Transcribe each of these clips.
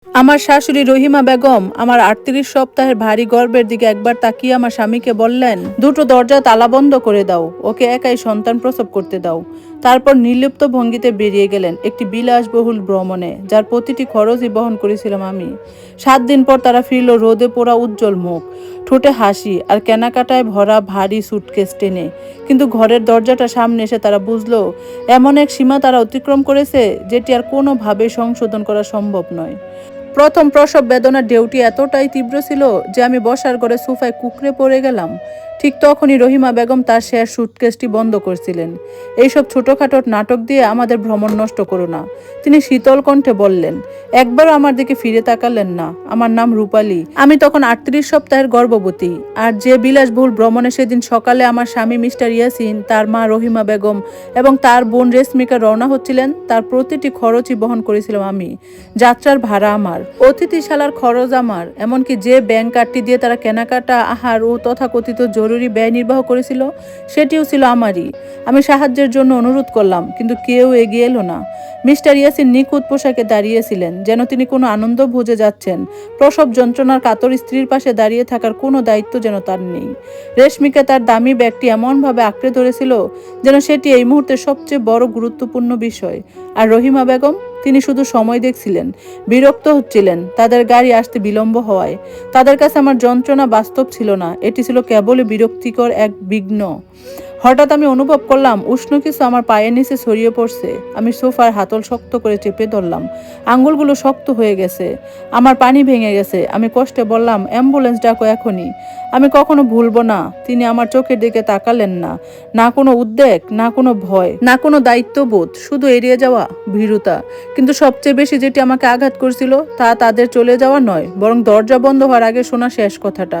আমার শাশুড়ি রহিমা বেগম আমার ৩৮ সপ্তাহের ভারী গর্ভের দিকে একবার তাকিয়ে আমার স্বামীকে বললেন, দুটো দরজা তালা বন্ধ করে দাও, ওকে একাই সন্তান প্রসব করতে দাও। তারপর নির্লিপ্ত ভঙ্গিতে বেরিয়ে গেলেন একটি বিলাসবহুল ভ্রমণে, যার প্রতিটি খরচই বহন করেছিলাম আমি। ৭ দিন পর তারা ফিরল রোদে পোড়া উজ্জ্বল মুখ, ঠোঁটে হাসি আর কেনাকাটায় ভরা ভারী সুটকেস টেনে। কিন্তু ঘরের দরজাটা সামনে এসে তারা বুঝলো, এমন এক সীমা তারা অতিক্রম করেছে যেটি আর কোনোভাবে সংশোধন করা সম্ভব নয়। প্রথম প্রসব বেদনার ঢেউটি এতটাই তীব্র ছিল যে আমি বসার ঘরে সোফায় কুঁকড়ে পড়ে গেলাম। ঠিক তখনই রহিমা বেগম তার শেষ সুটকেসটি বন্ধ করছিলেন। এইসব ছোটোখাটো নাটক দিয়ে আমাদের ভ্রমণ নষ্ট করো না, তিনি শীতল কণ্ঠে বললেন। একবারও আমার দিকে ফিরে তাকালেন না। আমার নাম রূপালী, আমি তখন ৩৮ সপ্তাহের গর্ভবতী। আর যে বিলাসবহুল ভ্রমণে সেদিন সকালে আমার স্বামী মিস্টার ইয়াসিন, তার মা রহিমা বেগম এবং তার বোন রেশমিকা রওনা হচ্ছিলেন, তার প্রতিটি খরচই বহন করেছিলাম আমি। যাত্রার ভাড়া আমার, অতিথিশালার খরচ আমার, এমনকি যে ব্যাংক কার্ডটি দিয়ে তারা কেনাকাটা, আহার ও তথাকথিত জরুরি ব্যয় নির্বাহ করেছিল, সেটিও ছিল আমারই। আমি সাহায্যের জন্য অনুরোধ করলাম, কিন্তু কেউ এগিয়ে এলো না। মিস্টার ইয়াসিন নিখুঁত পোশাকে দাঁড়িয়েছিলেন, যেন তিনি কোনো আনন্দ ভুজে যাচ্ছেন। প্রসব যন্ত্রণার কাতর স্ত্রীর পাশে দাঁড়িয়ে থাকার কোনো দায়িত্ব যেন তার নেই। রেশমিকা তার দামি ব্যাগটি এমনভাবে আঁকড়ে ধরেছিল যেন সেটি এই মুহূর্তে সবচেয়ে বড় গুরুত্বপূর্ণ বিষয়। আর রহিমা বেগম, তিনি শুধু সময় দেখছিলেন, বিরক্ত হচ্ছিলেন তাদের গাড়ি আসতে বিলম্ব হওয়ায়। তাদের কাছে আমার যন্ত্রণা বাস্তব ছিল না, এটি ছিল কেবলই বিরক্তিকর এক বিঘ্ন। হঠাৎ আমি অনুভব করলাম উষ্ণ কিছু আমার পায়ের নিচে ছড়িয়ে পড়ছে। আমি সোফার হাতল শক্ত করে চেপে ধরলাম, আঙ্গুলগুলো শক্ত হয়ে গেছে, আমার পানি ভেঙে গেছে। আমি কষ্টে বললাম, অ্যাম্বুলেন্স ডাকো এখনই। আমি কখনো ভুলবো না, তিনি আমার চোখের দিকে তাকালেন না। না কোনো উদ্বেগ, না কোনো ভয়, না কোনো দায়িত্ববোধ, শুধু এড়িয়ে যাওয়া, ভীরুতা। কিন্তু সবচেয়ে বেশি যেটি আমাকে আঘাত করছিল তা তাদের চলে যাওয়া নয়, বরং দরজা বন্ধ হওয়ার আগে শোনা শেষ কথাটা,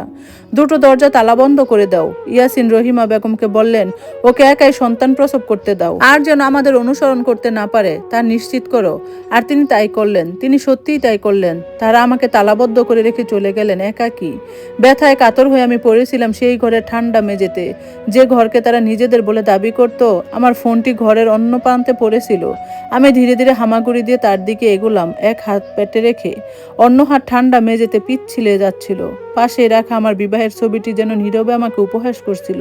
দুটো দরজা তালা বন্ধ করে দাও। ইয়াসিন রহিমা বেগমকে বললেন, ওকে একাই সন্তান প্রসব করতে দাও, আর যেন আমাদের অনুসরণ করতে না পারে তা নিশ্চিত করো। আর তিনি তাই করলেন, তিনি সত্যিই তাই করলেন। তারা আমাকে তালাবদ্ধ করে রেখে চলে গেলেন একাকী। ব্যথায় কাতর হয়ে আমি পড়েছিলাম সেই ঘরের ঠান্ডা মেঝেতে, যে ঘরকে তারা নিজেদের বলে দাবি করত। আমার ফোনটি ঘরের অন্য প্রান্তে পড়েছিল। আমি ধীরে ধীরে হামাগুড়ি দিয়ে তার দিকে এগোলাম, এক হাত পেটে রেখে। অন্য হাত ঠান্ডা মেঝেতে পিচ্ছিলে যাচ্ছিল। পাশে রাখা আমার বিবাহের ছবিটি যেন নীরবে আমাকে উপহাস করছিল।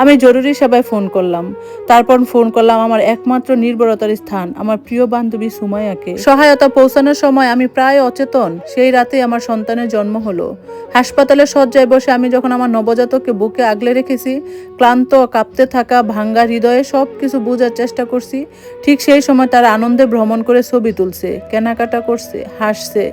আমি জরুরি সেবায় ফোন করলাম, তারপর ফোন করলাম আমার একমাত্র নির্ভরতার স্থান, আমার প্রিয় বান্ধবী সুমাইয়াকে। সহায়তা পৌঁছানোর সময় আমি প্রায় অচেতন। সেই রাতে আমার সন্তানের জন্ম হলো। হাসপাতালের শয্যায় বসে আমি যখন আমার নবজাতককে বুকে আগলে রেখেছি, ক্লান্ত, কাঁপতে থাকা, ভাঙ্গা হৃদয়ে সব কিছু বোঝার চেষ্টা করছি, ঠিক সেই সময় তারা আনন্দে ভ্রমণ করে ছবি তুলছে, কেনাকাটা করছে, হাসছে,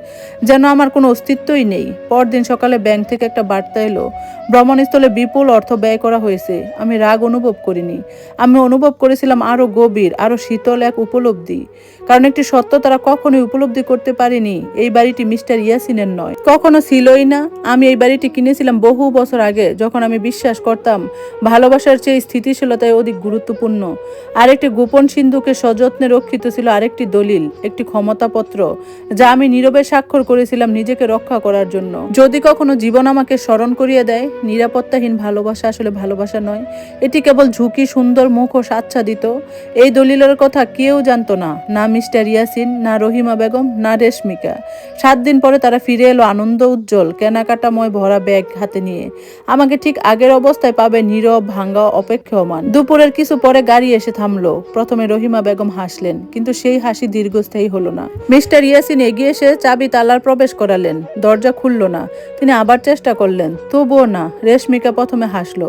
যেন আমার কোনো অস্তিত্বই নেই। পরদিন সকালে ব্যাংক থেকে একটা বার্তা এলো, ভ্রমণস্থলে বিপুল অর্থ ব্যয় করা হয়েছে। আমি রাগ অনুভব করিনি, আমি অনুভব করেছিলাম আরো গভীর, আরো শীতল এক উপলব্ধি। কারণ একটি সত্য তারা কখনোই উপলব্ধি করতে পারেনি, এই বাড়িটি মিস্টার ইয়াসিনের নয়, কখনো ছিলই না। আমি এই বাড়িটি কিনেছিলাম বহু বছর আগে, যখন আমি বিশ্বাস করতাম ভালোবাসার চেয়ে স্থিতিশীলতাই অধিক গুরুত্বপূর্ণ। আরেকটি গোপন সিন্ধুকে সযত্নে রক্ষিত ছিল আরেকটি দলিল, একটি ক্ষমতাপত্র, যা আমি নীরবে স্বাক্ষর করেছিলাম নিজেকে রক্ষা করার জন্য। যদি কখনো জীবন আমাকে স্মরণ করিয়ে দেয়, নিরাপত্তাহীন ভালোবাসা আসলে ভালোবাসা নয়, এটি কেবল ঝুঁকি, সুন্দর মুখোশ আচ্ছাদিত। এই দলিলের কথা কেউ জানতো না, না মিস্টার ইয়াসিন, না রহিমা বেগম, না রেশমিকা। ৭ দিন পরে তারা ফিরে এলো আনন্দ উজ্জ্বল, কেনাকাটাময় ভরা ব্যাগ হাতে নিয়ে। আমাকে ঠিক আগের অবস্থায় পাবে, নীরব, ভাঙ্গা, অপেক্ষমান। দুপুরের কিছু পরে গাড়ি এসে থামলো। প্রথমে রহিমা বেগম হাসলেন, কিন্তু সেই হাসি দীর্ঘস্থায়ী হলো না। মিস্টার ইয়াসিন এগিয়ে এসে চাবি তালার প্রবেশ করালেন, দরজা খুলল না। তিনি আবার চেষ্টা করলেন, তবুও না। রেশমিকা প্রথমে হাসলো,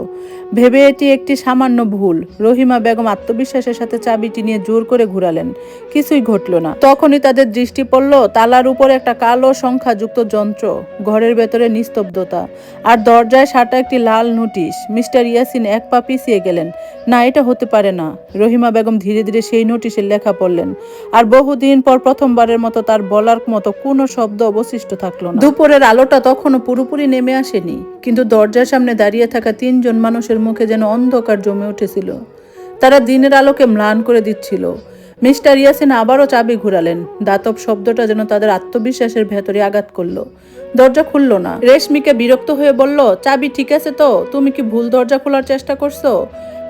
ভেবে এটি একটি সামান্য ভুল। রহিমা বেগম আত্মবিশ্বাসের সাথে চাবিটি নিয়ে জোর করে ঘুরালেন, কিছুই ঘটল না। তখনই তাদের দৃষ্টি পড়ল তালার উপরে একটা কালো সংখ্যাযুক্ত যন্ত্র, ঘরের ভেতরে নিস্তব্ধতা, আর দরজায় সাঁটা একটি লাল নোটিশ। মিস্টার ইয়াসিন এক পা পিছিয়ে গেলেন, না, এটা হতে পারে না। রহিমা বেগম ধীরে ধীরে সেই নোটিশের লেখা পড়লেন, আর বহুদিন পর প্রথমবারের মতো তার বলার মতো কোনো শব্দ অবশিষ্ট থাকলো না। দুপুরের আলোটা তখনও পুরোপুরি নেমে আসেনি, কিন্তু দরজার সামনে দাঁড়িয়ে থাকা ৩ জন মানুষের মুখে যেন অন্ধকার জমে উঠেছিল। তারা দিনের আলোকে ম্লান করে দিচ্ছিল। মিস্টার ইয়াসিন আবারও চাবি ঘুরালেন, দাতব শব্দটা যেন তাদের আত্মবিশ্বাসের ভেতরে আঘাত করলো। দরজা খুলল না। রেশমিকে বিরক্ত হয়ে বলল, চাবি ঠিক আছে তো, তুমি কি ভুল দরজা খোলার চেষ্টা করছো?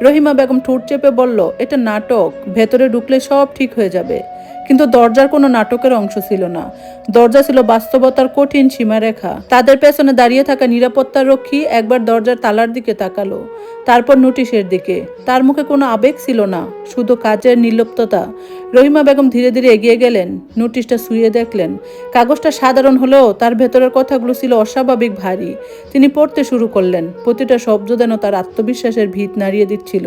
রহিমা বেগম ঠোঁট চেপে বলল, এটা নাটক, ভেতরে ঢুকলে সব ঠিক হয়ে যাবে। কিন্তু দরজার কোনো নাটকের অংশ ছিল না। দরজা ছিল বাস্তবতার কঠিন সীমারেখা। তাদের পেছনে দাঁড়িয়ে থাকা নিরাপত্তা রক্ষী একবার দরজার তালার দিকে তাকালো, তারপর নোটিশের দিকে। তার মুখে কোনো আবেগ ছিল না, শুধু কাজের নির্লিপ্ততা। রহিমা বেগম ধীরে ধীরে এগিয়ে গেলেন, নোটিশটা ছুঁয়ে দেখলেন। কাগজটা সাধারণ হলেও তার ভেতরের কথাগুলো ছিল অস্বাভাবিক ভারী। তিনি পড়তে শুরু করলেন, প্রতিটা শব্দ যেন তার আত্মবিশ্বাসের ভিত নাড়িয়ে দিচ্ছিল।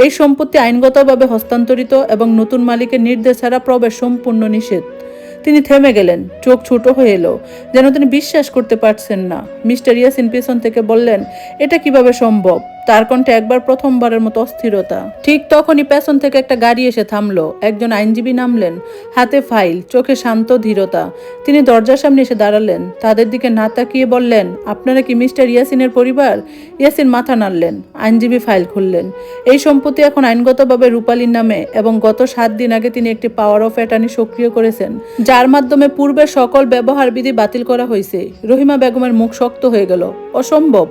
এই সম্পত্তি আইনগতভাবে হস্তান্তরিত এবং নতুন মালিকের নির্দেশ ছাড়া প্রবেশ সম্পূর্ণ নিষেধ। তিনি থেমে গেলেন, চোখ ছোট হয়ে এলো, যেন তিনি বিশ্বাস করতে পারছেন না। মিস্টার ইয়াসিন পেছন থেকে বললেন, এটা কিভাবে সম্ভব? তার কণ্ঠে একবার প্রথমবারের মতো অস্থিরতা। ঠিক তখনই পেছন থেকে একটা গাড়ি এসে থামলো। একজন আইনজীবী নামলেন, হাতে ফাইল, চোখে শান্ত ধীরতা। তিনি দরজার সামনে এসে দাঁড়ালেন, তাদের দিকে না তাকিয়ে বললেন, আপনারা কি মিস্টার ইয়াসিনের পরিবার? ইয়াসিন মাথা নাড়লেন। আইনজীবী ফাইল খুললেন। এই সম্পত্তি এখন আইনগতভাবে রূপালীর নামে এবং গত 7 দিন আগে তিনি একটি পাওয়ার অফ অ্যাটর্নি সক্রিয় করেছেন, যার মাধ্যমে পূর্বের সকল ব্যবহার বিধি বাতিল করা হয়েছে। রহিমা বেগমের মুখ শক্ত হয়ে গেল। অসম্ভব,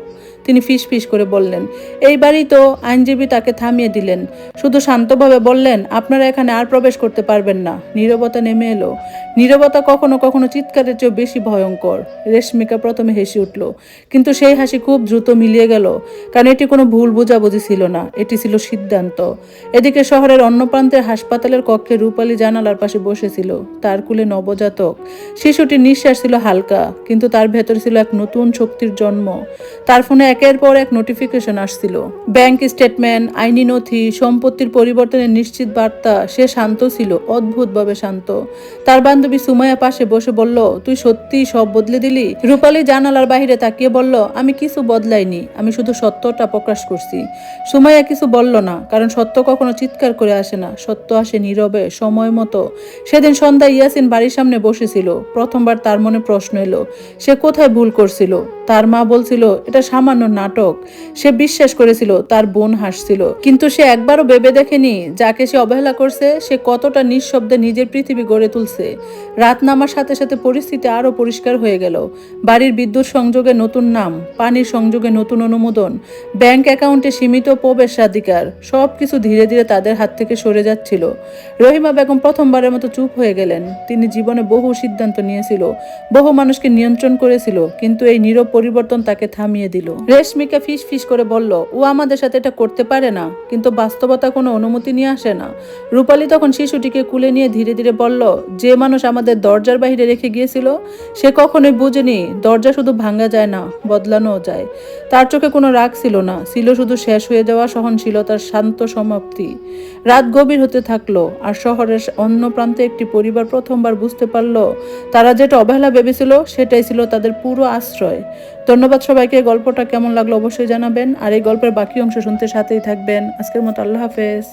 তিনি ফিস ফিস করে বললেন। এইবারই তো। আইনজীবী তাকে থামিয়ে দিলেন, শুধু শান্তভাবে বললেন, আপনারা এখানে আর প্রবেশ করতে পারবেন না। নীরবতা নেমে এলো। নীরবতা কখনো কখনো চিৎকারের চেয়েও বেশি ভয়ঙ্কর। রেশমিকা প্রথমে হেসে উঠল, কিন্তু সেই হাসি খুব দ্রুত মিলিয়ে গেল, কারণ এটি কোনো ভুল বোঝাবুঝি ছিল না, এটি ছিল সিদ্ধান্ত। এদিকে শহরের অন্য প্রান্তের হাসপাতালের কক্ষে রূপালী জানালার পাশে বসেছিল, তার কুলে নবজাতক। শিশুটির নিঃশ্বাস ছিল হালকা, কিন্তু তার ভেতর ছিল এক নতুন শক্তির জন্ম। তার ফোনে একের পর এক নোটিফিকেশন আসছিল, ব্যাংক স্টেটমেন্ট, আইনি নথি, সম্পত্তির পরিবর্তনের নিশ্চিত বার্তা। সে শান্ত ছিল, অদ্ভুতভাবে শান্ত। তার বান্ধবী সুমাইয়া পাশে বসে বলল, তুই সত্যিই সব বদলে দিলি? রূপালী জানালার বাইরে তাকিয়ে বলল, আমি কিছু বদলাইনি, আমি শুধু সত্যটা প্রকাশ করছি। সুমাইয়া কিছু বলল না, কারণ সত্য কখনো চিৎকার করে আসে না, সত্য আসে নীরবে, সময় মতো। সেদিন সন্ধ্যায় ইয়াসিন বাড়ির সামনে বসেছিল। প্রথমবার তার মনে প্রশ্ন এলো, সে কোথায় ভুল করছিল? তার মা বলছিল এটা সামান্য নাটক। সে বিশ্বাস করেছিল, তার বোন হাসছিল, কিন্তু সে একবারও ভেবে দেখেনি যাকে সে অবহেলা করছে সে কতটা নিঃশব্দে নিজের পৃথিবী গড়ে তুলছে। রাত নামার সাথে সাথে পরিস্থিতি আরো পরিষ্কার হয়ে গেল। বাড়ির বিদ্যুৎ সংযোগে নতুন নাম, পানির সংযোগে নতুন অনুমোদন, ব্যাংক অ্যাকাউন্টে সীমিত প্রবেশাধিকার, সবকিছু ধীরে ধীরে তাদের হাত থেকে সরে যাচ্ছিল। রহিমা বেগম প্রথমবারের মতো চুপ হয়ে গেলেন। তিনি জীবনে বহু সিদ্ধান্ত নিয়েছিল, বহু মানুষকে নিয়ন্ত্রণ করেছিল, কিন্তু এই নীরব পরিবর্তন তাকে থামিয়ে দিল। রেশমিকা ফিস ফিস করে বলল, ও আমাদের সাথে এটা করতে পারে না, কিন্তু বাস্তবতা কোনো অনুমতি নিয়ে আসে না। রূপালী তখন শিশুটিকে কুলে নিয়ে ধীরে ধীরে বলল, যে মানুষ আমাদের দরজার বাইরে রেখে গিয়েছিল সে কখনোই বুঝেনি দরজা শুধু ভাঙা যায় না, বদলানোও যায়। তার চোখে কোনো রাগ ছিল না, ছিল শুধু শেষ হয়ে যাওয়া সহনশীলতার শান্ত সমাপ্তি। রাত গভীর হতে থাকলো, আর শহরের অন্য প্রান্তে একটি পরিবার প্রথমবার বুঝতে পারল তারা যেটা অবহেলা ভেবেছিল সেটাই ছিল তাদের পুরো আশ্রয়। ধন্যবাদ সবাইকে। গল্পটা কেমন লাগলো অবশ্যই জানাবেন, আর এই গল্পের বাকি অংশ শুনতে সাথেই থাকবেন। আজকের মতো আল্লাহ হাফেজ।